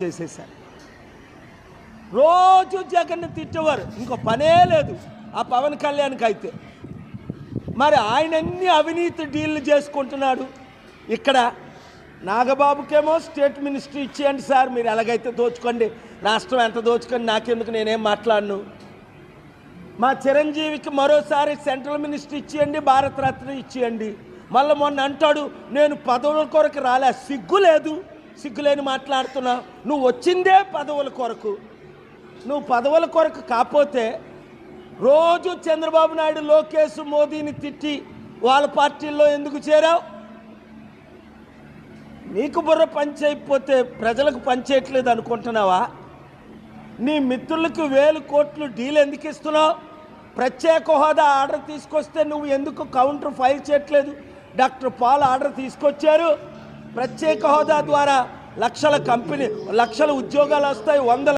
చేసేసారు. రోజు జగన్ తిట్టేవారు, ఇంకో పనే లేదు ఆ పవన్ కళ్యాణ్కి అయితే. మరి ఆయన అన్ని అవినీతి డీల్లు చేసుకుంటున్నాడు. ఇక్కడ నాగబాబుకేమో స్టేట్ మినిస్ట్రీ ఇచ్చేయండి సార్, మీరు ఎలాగైతే దోచుకోండి, రాష్ట్రం ఎంత దోచుకొని నాకెందుకు, నేనేం మాట్లాడను. మా చిరంజీవికి మరోసారి సెంట్రల్ మినిస్ట్రీ ఇచ్చేయండి, భారతరత్న ఇచ్చేయండి. మళ్ళీ మొన్న అంటాడు నేను పదవుల కొరకు రాలే, సిగ్గు లేదు, సిగ్గులేని మాట్లాడుతున్నావు. నువ్వు వచ్చిందే పదవుల కొరకు. నువ్వు పదవుల కొరకు కాకపోతే రోజు చంద్రబాబు నాయుడు, లోకేష్, మోదీని తిట్టి వాళ్ళ పార్టీల్లో ఎందుకు చేరావు? నీకు బుర్ర పనిచేయకపోతే ప్రజలకు పనిచేయట్లేదు అనుకుంటున్నావా? నీ మిత్రులకు 1000 కోట్లు డీల్ ఎందుకు ఇస్తున్నావు? ప్రత్యేక హోదా ఆర్డర్ తీసుకొస్తే నువ్వు ఎందుకు కౌంటర్ ఫైల్ చేయట్లేదు? డాక్టర్ పాల్ ఆర్డర్ తీసుకొచ్చారు. ప్రత్యేక హోదా ద్వారా లక్షల ఉద్యోగాలు వస్తాయి, 100